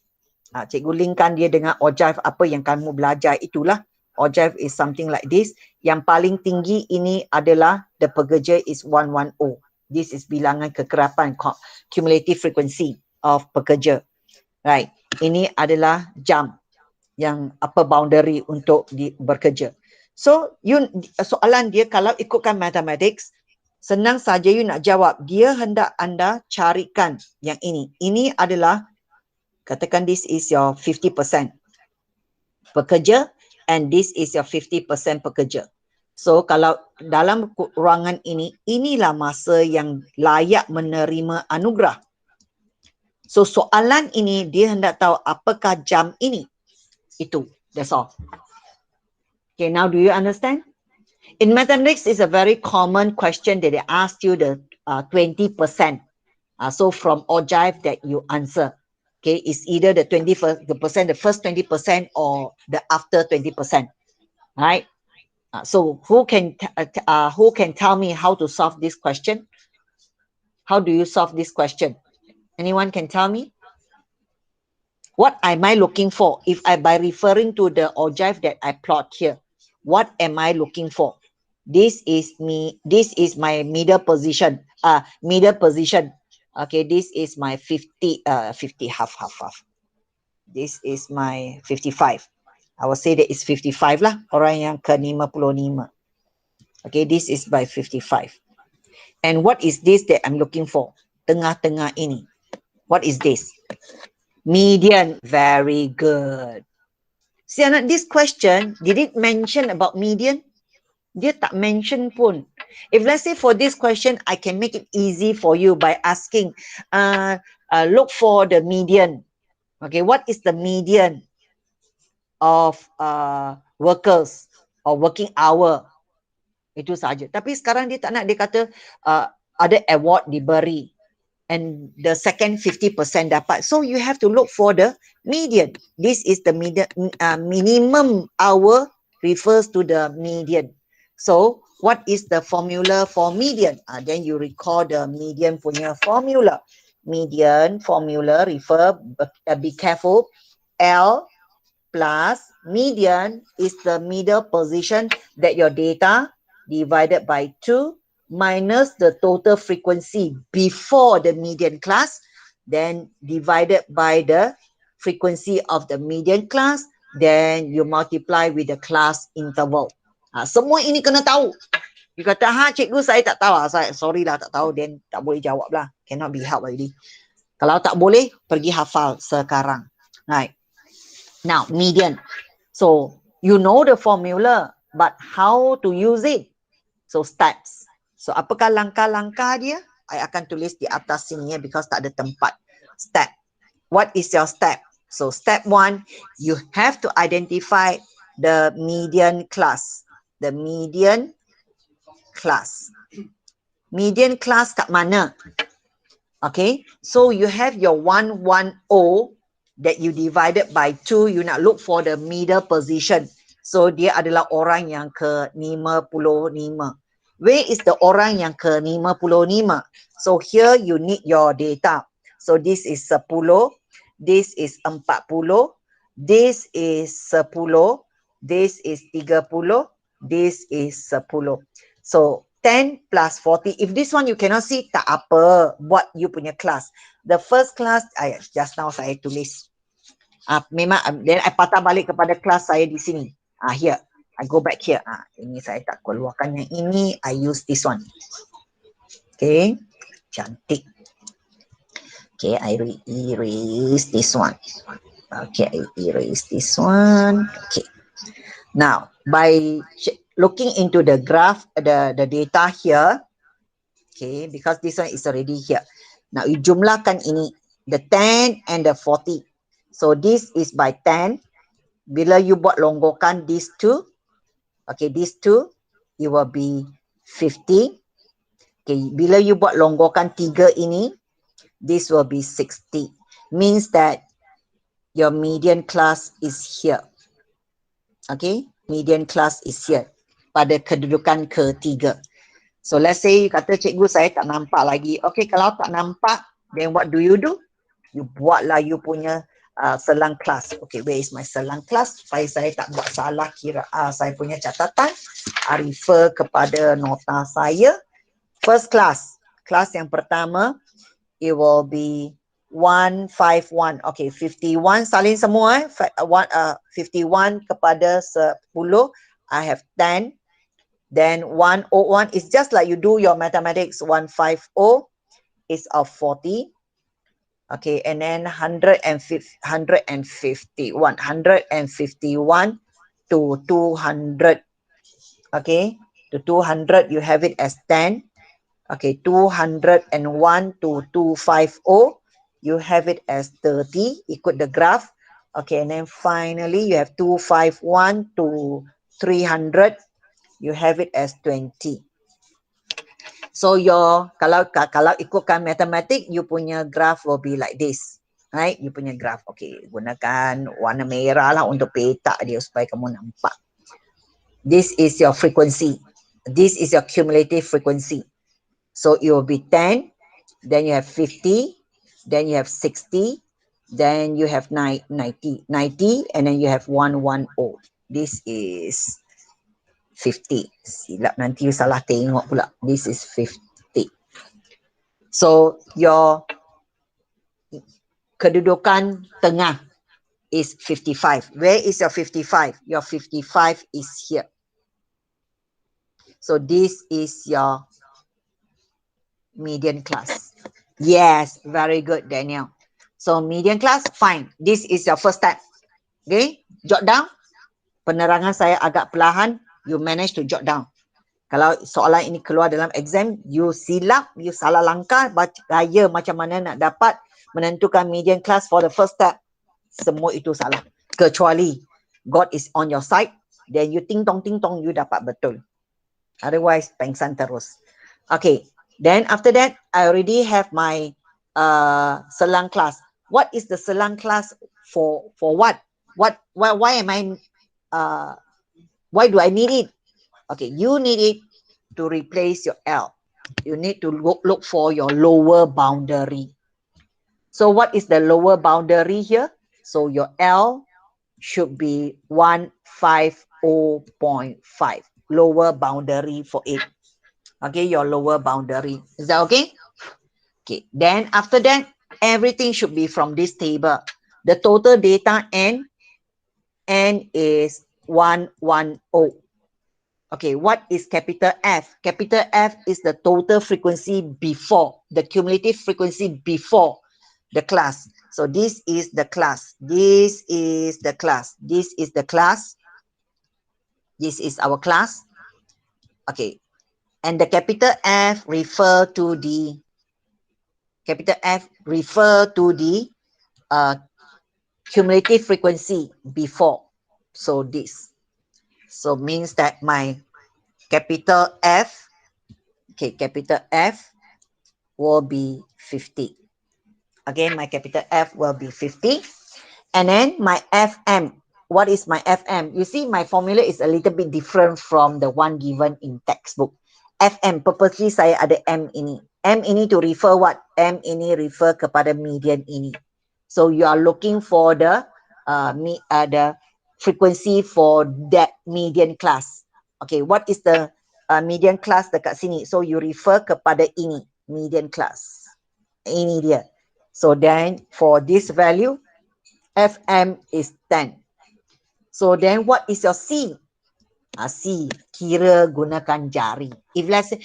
Cikgu linkkan dia dengan Ojive apa yang kamu belajar itulah. Ojive is something like this. Yang paling tinggi ini adalah the pekerja is 110. This is bilangan kekerapan, cumulative frequency of pekerja. Right. Ini adalah jam yang upper boundary untuk bekerja. So, soalan dia kalau ikutkan mathematics, senang saja you nak jawab. Dia hendak anda carikan yang ini. Ini adalah, katakan this is your 50% pekerja and this is your 50% pekerja. So kalau dalam ruangan ini, inilah masa yang layak menerima anugerah. So soalan ini dia hendak tahu apakah jam ini. Itu, that's all. Okay, now do you understand? In mathematics, it's a very common question that they ask you the 20%. So from Ojive that you answer. Okay, it's either the 20%, the first 20% or the after 20%. Right? So who can tell me how to solve this question? How do you solve this question? Anyone can tell me? What am I looking for? If I, by referring to the ogive that I plot here, what am I looking for? This is my middle position. Okay, this is my 50, half. This is my 55. I will say that it's 55 lah. Orang yang ke-55. Okay, this is by 55. And what is this that I'm looking for? Tengah-tengah ini. What is this? Median. Very good. See, this question, did it mention about median? Dia tak mention pun. If let's say for this question, I can make it easy for you by asking, look for the median. Okay, what is the median of workers or working hour? Itu saja. Tapi sekarang dia tak nak, dia kata ada award diberi. And the second 50% dapat. So you have to look for the median. This is the median, minimum hour refers to the median. So what is the formula for median? Then you recall the median punya formula. Median formula be careful. L plus median is the middle position that your data divided by 2 minus the total frequency before the median class, then divided by the frequency of the median class, then you multiply with the class interval. Semua ini kena tahu. You kata, cikgu saya tak tahu. Sorry lah, tak tahu. Then tak boleh jawab lah. Cannot be helped already. Kalau tak boleh, pergi hafal sekarang. Right. Now, median. So, you know the formula, but how to use it? So, steps. So, apakah langkah-langkah dia? I akan tulis di atas sini ya, because tak ada tempat. Step. What is your step? So, step 1, you have to identify the median class. The median class. Median class kat mana? Okay. So, you have your 110 that you divided by 2. You nak look for the middle position. So, dia adalah orang yang ke-55. Where is the orang yang ke-55? So here you need your data. So this is 10, this is 40, this is 10, this is 30, this is 10. So 10 plus 40. If this one you cannot see, tak apa, buat you punya class. The first class, just now saya tulis. Memang, then I patah balik kepada kelas saya di sini. Here. I go back here. Ini saya tak keluarkan yang ini. I use this one. Okay. Cantik. Okay, I erase this one. Okay, I erase this one. Okay. Now, by looking into the graph, the data here, okay, because this one is already here. Now, you jumlahkan ini, the 10 and the 40. So, this is by 10. Bila you buat longgokan these two, okay, these two, it will be 50. Okay, bila you buat longgokan 3 ini, this will be 60. Means that your median class is here. Okay, median class is here. Pada kedudukan ketiga. So, let's say you kata, cikgu saya tak nampak lagi. Okay, kalau tak nampak, then what do? You buatlah you punya selang kelas. Okay, where is my selang kelas? Supaya saya tak buat salah kira saya punya catatan. I refer kepada nota saya. First class. Kelas yang pertama, it will be 151. Okay, 51 salin semua. 51 kepada 10. I have 10. Then 101 is just like you do your mathematics. 150 is of 40. Okay, and then 151 to 200. Okay, to 200 you have it as 10. Okay, 201 to 250 you have it as 30. Ikut the graph. Okay, and then finally you have 251 to 300. You have it as 20. So your kalau ikutkan matematik, you punya graph will be like this, right? You punya graph, okay. Gunakan warna merah lah untuk petak dia supaya kamu nampak. This is your frequency. This is your cumulative frequency. So it will be 10, then you have 50, then you have 60, then you have 90, and then you have 110. This is 50. Silap nanti you salah tengok pula. This is 50. So your kedudukan tengah is 55. Where is your 55? Your 55 is here. So this is your median class. Yes, very good, Daniel. So median class, fine. This is your first step. Okay, jot down. Penerangan saya agak perlahan. You manage to jot down. Kalau soalan ini keluar dalam exam, you silap, you salah langkah, gaya macam mana nak dapat menentukan median class for the first step. Semua itu salah. Kecuali God is on your side, then you ting tong, you dapat betul. Otherwise, pengsan terus. Okay, then after that, I already have my selang class. What is the selang class for what? Why am I, why do I need it? Okay, you need it to replace your L. You need to look for your lower boundary. So what is the lower boundary here? So your L should be 150.5. Lower boundary for it. Okay, your lower boundary. Is that okay? Okay, then after that, everything should be from this table. The total data N is 110. Okay, what is capital F? Capital F is the total frequency before, the cumulative frequency before the class. So this is the class. This is the class. This is the class. This is our class. Okay, and the capital F refer to the cumulative frequency before. So this. So means that my capital F, okay, capital F will be 50. Again, my capital F will be 50. And then my FM, what is my FM? You see, my formula is a little bit different from the one given in textbook. FM, purposely saya ada M ini. M ini to refer what? M ini refer kepada median ini. So you are looking for the frequency for that median class. Okay, what is the median class dekat sini? So you refer kepada ini, median class. Ini dia. So then for this value, FM is 10. So then what is your C? C, kira gunakan jari. If let's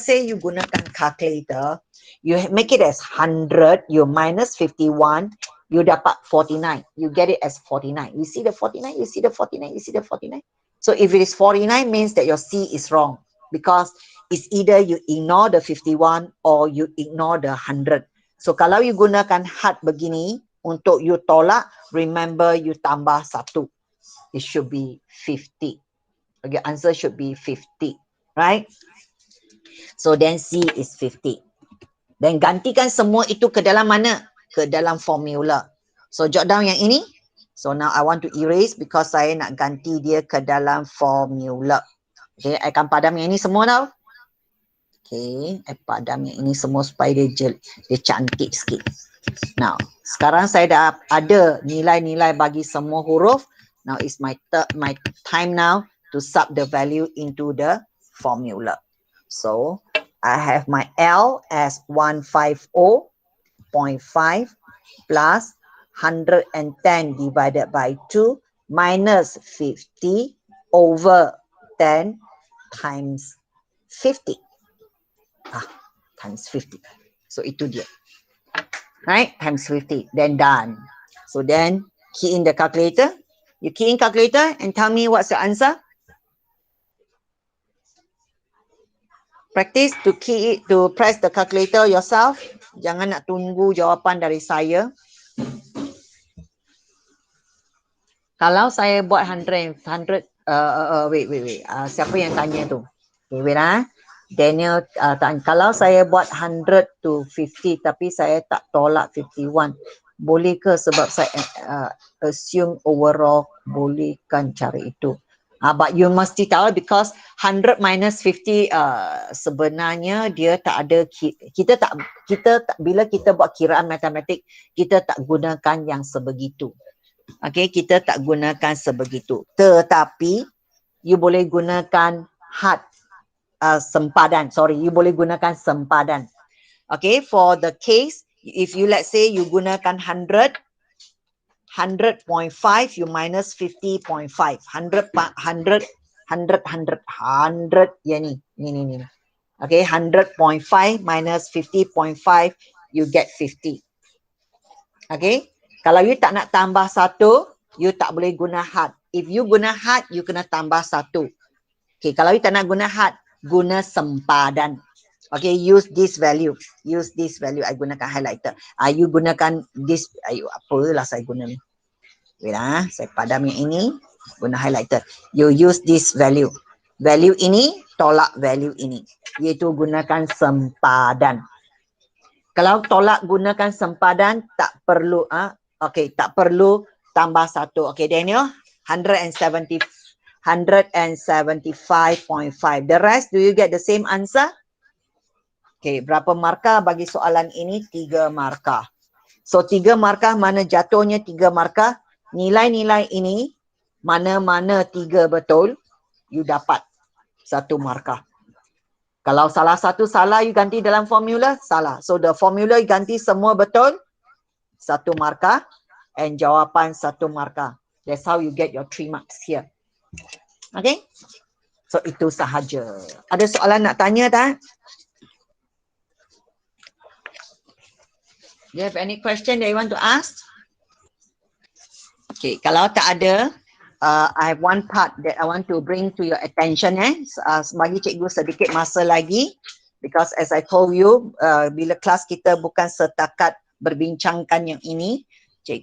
say you gunakan calculator, you make it as 100, you minus 51, you dapat 49. You get it as 49. You see the 49, you see the 49, you see the 49. So if it is 49 means that your C is wrong, because it's either you ignore the 51 or you ignore the 100. So kalau you gunakan had begini, untuk you tolak, remember you tambah 1. It should be 50. Okay, answer should be 50, right? So then C is 50. Then gantikan semua itu ke dalam mana? Ke dalam formula. So jot down yang ini. So now I want to erase because saya nak ganti dia ke dalam formula. Okay, I akan padam yang ini semua tau. Okay, I padam yang ini semua supaya dia cantik sikit. Now, sekarang saya dah ada nilai-nilai bagi semua huruf. Now is my time now to sub the value into the formula. So I have my L as 150.5 plus 110 divided by 2 minus 50 over 10 times 50. Times 50. So itu dia. Right? Times 50. Then done. So then key in the calculator. You key in calculator and tell me what's your answer. Practice to key it, to press the calculator yourself. Jangan nak tunggu jawapan dari saya. Kalau saya buat 100, wait. Siapa yang tanya tu? Okay, wait Daniel tanya. Kalau saya buat 100 to 50 tapi saya tak tolak 51. Boleh ke sebab saya assume overall boleh kan cara itu? But you mesti tahu because 100 minus 50 sebenarnya dia tak ada, kita tak bila kita buat kiraan matematik, kita tak gunakan yang sebegitu. Okay, kita tak gunakan sebegitu. Tetapi you boleh gunakan had sempadan. Sorry, you boleh gunakan sempadan. Okay, for the case, if you let's say you gunakan 100.5, you minus 50.5. 100 ya ni. Okay, 100.5 minus 50.5, you get 50. Okay, kalau you tak nak tambah satu, you tak boleh guna had. If you guna had, you kena tambah satu. Okay, kalau you tak nak guna had, guna sempadan. Okay, use this value. Use this value. I gunakan highlighter. You gunakan this. Apalah saya guna ni. Wait saya padam yang ini. Guna highlighter. You use this value. Value ini tolak value ini. Iaitu gunakan sempadan. Kalau tolak gunakan sempadan, tak perlu. Okay, tak perlu tambah satu. Okay, Daniel. 175.5. The rest, do you get the same answer? Okay, berapa markah bagi soalan ini? 3 markah. So 3 markah, mana jatuhnya 3 markah? Nilai-nilai ini, mana-mana 3 betul, you dapat 1 markah. Kalau salah satu salah, you ganti dalam formula, salah. So the formula you ganti semua betul, 1 markah. And jawapan 1 markah. That's how you get your 3 marks here. Okay? So itu sahaja. Ada soalan nak tanya tak? Do you have any question that you want to ask? Okay, kalau tak ada, I have one part that I want to bring to your attention. Bagi cikgu sedikit masa lagi. Because as I told you, bila kelas kita bukan setakat berbincangkan yang ini,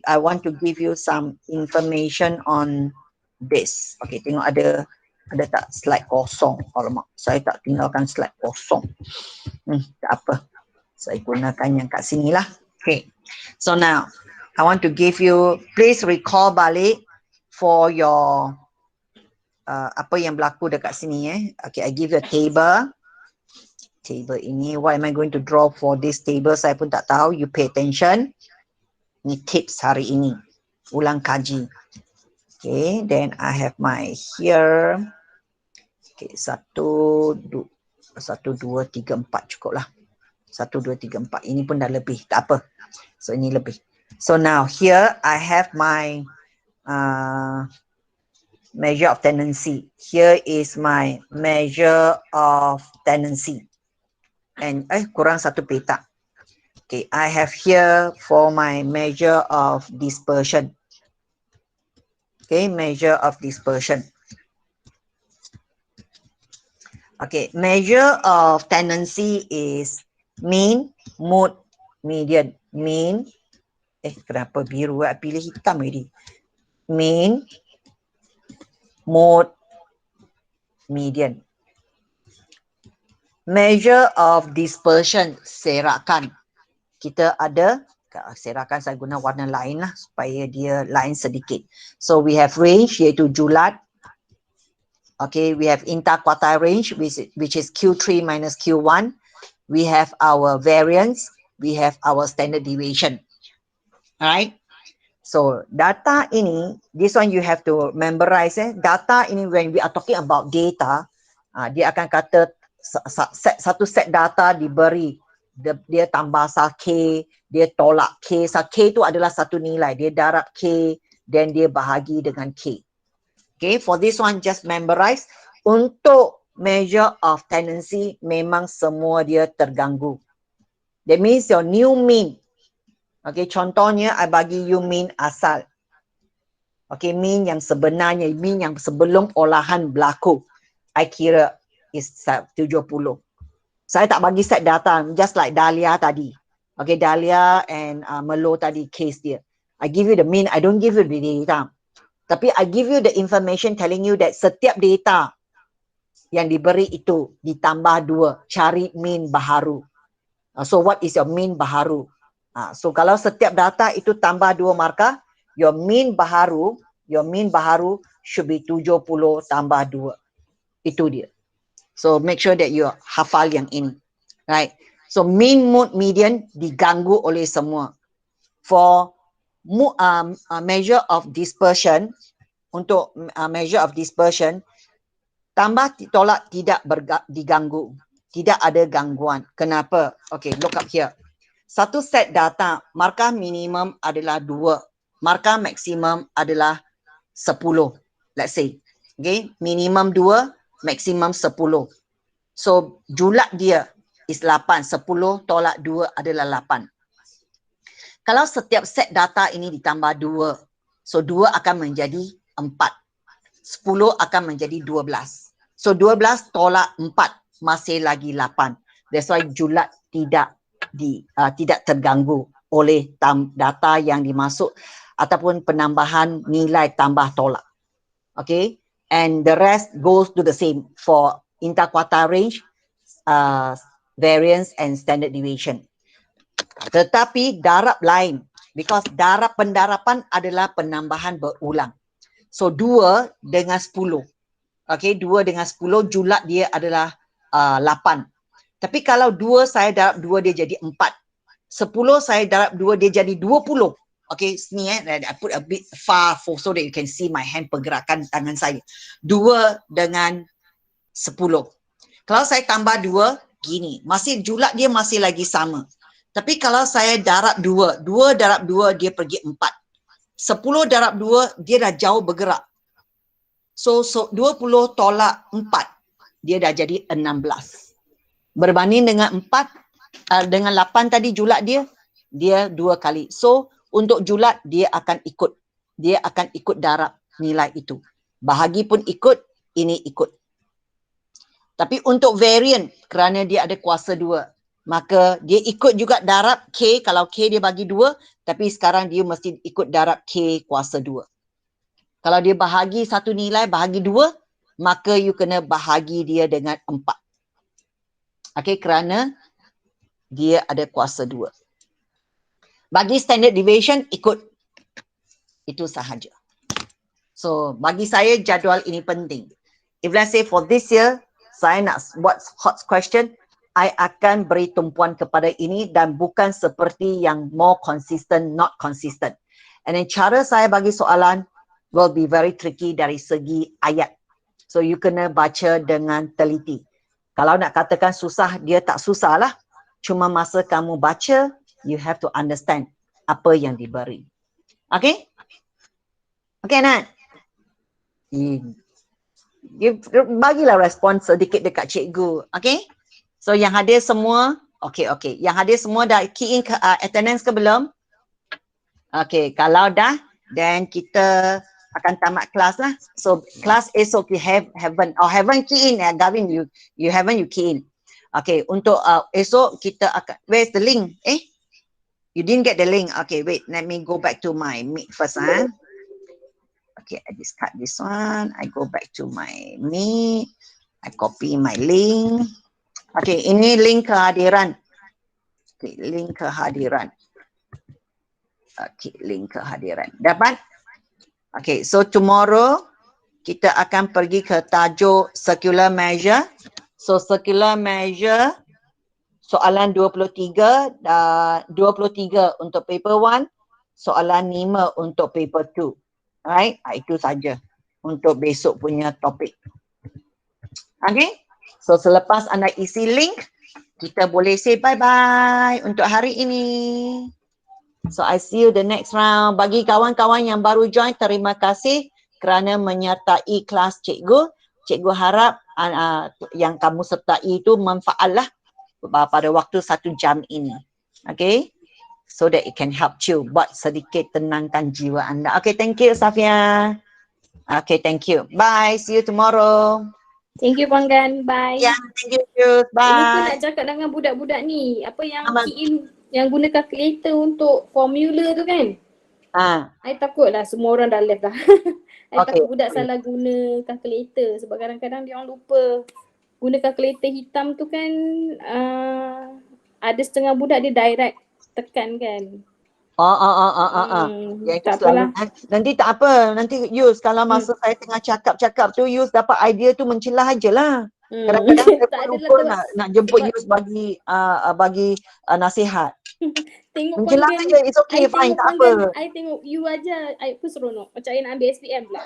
I want to give you some information on this. Okay, tengok ada tak slide kosong. Alamak, saya tak tinggalkan slide kosong. Tak apa. Saya gunakan yang kat sini lah. Okay, so now I want to give you, please recall balik for your apa yang berlaku dekat sini. Okay, I give you a table. Table ini, what am I going to draw for this table? Saya pun tak tahu. You pay attention. Ini tips hari ini. Ulang kaji. Okay, then I have my here. Okay, 1, 2, 3, 4 cukup lah. 1, 2, 3, 4. Ini pun dah lebih. Tak apa. So, ini lebih. So, now here I have my measure of tendency. Here is my measure of tendency. And kurang 1 petak. Okay, I have here for my measure of dispersion. Okay, measure of dispersion. Okay, measure of tendency is mean, mode, median. Mean, kenapa biru? Pilih hitam ini. Mean, mode, median. Measure of dispersion, serakan. Kita ada, serakan saya guna warna lain lah supaya dia lain sedikit. So we have range iaitu julat. Okay, we have interquartile range which is Q3 minus Q1. We have our variance. We have our standard deviation. Alright. So data ini, this one you have to memorize. Data ini when we are talking about data, dia akan kata satu set data diberi, dia tambah sal K, dia tolak K. Sal K itu adalah satu nilai, dia darab K, then dia bahagi dengan K. Okay, for this one just memorize. Untuk measure of tendency, memang semua dia terganggu. That means your new mean. Okay, contohnya I bagi you mean asal. Okay, mean yang sebenarnya, mean yang sebelum olahan berlaku. I kira is 70. Saya tak bagi set data, just like Dahlia tadi. Okay, Dahlia and Melo tadi case dia. I give you the mean, I don't give you the data. Tapi I give you the information telling you that setiap data yang diberi itu ditambah 2, cari mean baharu. So what is your mean baharu? So kalau setiap data itu tambah 2 markah, your mean baharu should be 70 tambah 2. Itu dia. So make sure that you hafal yang ini. Right. So mean, mode, median diganggu oleh semua. For measure of dispersion, untuk measure of dispersion, tambah tolak tidak diganggu. Tidak ada gangguan. Kenapa? Okay, look up here. Satu set data, markah minimum adalah 2. Markah maksimum adalah 10. Let's say. Okay, minimum 2, maksimum 10. So, julat dia is 8. 10 tolak 2 adalah 8. Kalau setiap set data ini ditambah 2, so 2 akan menjadi 4. 10 akan menjadi 12. So 12 tolak 4 masih lagi 8. That's why julat tidak terganggu oleh data yang dimasuk ataupun penambahan nilai tambah tolak. Okay, and the rest goes to the same for interquartile range, variance and standard deviation. Tetapi darab lain, because pendarapan adalah penambahan berulang. So 2 dengan 10. Okay, 2 dengan 10 julat dia adalah 8. Tapi kalau 2 saya darab 2 dia jadi 4. 10 saya darab 2 dia jadi 20. Okay, sini I put a bit far so that you can see my hand, pergerakan tangan saya. 2 dengan 10. Kalau saya tambah 2, gini. Masih julat dia masih lagi sama. Tapi kalau saya darab 2, 2 darab 2 dia pergi 4. 10 darab 2 dia dah jauh bergerak. So 20 tolak 4 dia dah jadi 16. Berbanding dengan 4, dengan 8 tadi julat dia 2 kali. So untuk julat dia akan ikut darab nilai itu. Bahagi pun ikut, ini ikut. Tapi untuk variant, kerana dia ada kuasa 2, maka dia ikut juga darab K. Kalau K dia bagi 2, tapi sekarang dia mesti ikut darab K kuasa 2. Kalau dia bahagi satu nilai, bahagi 2, maka you kena bahagi dia dengan 4. Okay, kerana dia ada kuasa 2. Bagi standard deviation, ikut. Itu sahaja. So, bagi saya jadual ini penting. If let's say for this year, saya nak buat hot question, I akan beri tumpuan kepada ini dan bukan seperti yang more consistent, not consistent. And then cara saya bagi soalan will be very tricky dari segi ayat. So you kena baca dengan teliti. Kalau nak katakan susah, dia tak susah lah. Cuma masa kamu baca, you have to understand apa yang diberi. Okay? Okay, Nat? Bagilah respon sedikit dekat cikgu. Okay? So yang hadir semua, okay. Yang hadir semua dah key in attendance ke belum? Okay, kalau dah, then kita akan tamat kelas lah. So kelas esok you haven't key in, Gavin, you haven't key in. Okay, untuk esok kita akan, where's the link? You didn't get the link. Okay, wait, let me go back to my Meet first. Okay, I discard this one. I go back to my Meet. I copy my link. Okay, ini link kehadiran. Okay, link kehadiran. Okay, link kehadiran. Dapat? Okay, so tomorrow kita akan pergi ke tajuk circular measure. So circular measure soalan 23 untuk paper 1, soalan 5 untuk paper 2. Alright, itu saja untuk besok punya topik. Okay? So selepas anda isi link, kita boleh say bye-bye untuk hari ini. So I see you the next round. Bagi kawan-kawan yang baru join, terima kasih kerana menyertai kelas cikgu. Cikgu harap yang kamu sertai itu manfaatlah pada waktu 1 jam ini. Okay? So that it can help you buat sedikit tenangkan jiwa anda. Okay, thank you Safia. Okay, thank you. Bye, see you tomorrow. Thank you Puan Gan. Bye. Yeah, thank you. Bye. Ini pun nak cakap dengan budak-budak ni. Apa yang key in, yang guna calculator untuk formula tu kan? I takut lah semua orang dah left dah. I takut budak salah guna calculator sebab kadang-kadang dia orang lupa guna calculator hitam tu kan. Ada setengah budak dia direct tekan kan. Yang itu Tak selalu apalah. nanti tak apa. Nanti Yus kalau Hmm. masa saya tengah cakap-cakap tu Yus dapat idea tu mencelah je lah. Hmm. Kadang-kadang saya Tak pun adalah lupa sebab nak jemput sebab Yus bagi nasihat. tengok Mencelah panggilan saja, it's okay, fine, tak apa. I tengok you aja, I pun seronok. Macam I nak ambil SPM pula.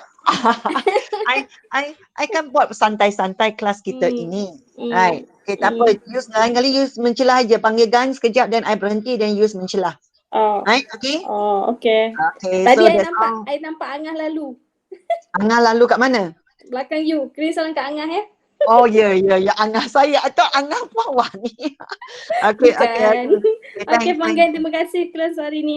I kan buat santai-santai kelas kita ini. Right. Okay, tak apa. Yus lain kali Yus mencelah aja. Panggil Gan sekejap dan I berhenti dan Yus mencelah. Oh. Right, okay? Oh, okay. Okay, Tadi so I that's nampak all. I nampak Angah lalu. Angah lalu kat mana? Belakang you. Kena salam kat Angah ya. Oh, ya, Angah saya atau Angah Mawar ni. Okay. Bukan. Okay, Okay, thanks. Panggan, terima kasih kelas hari ni.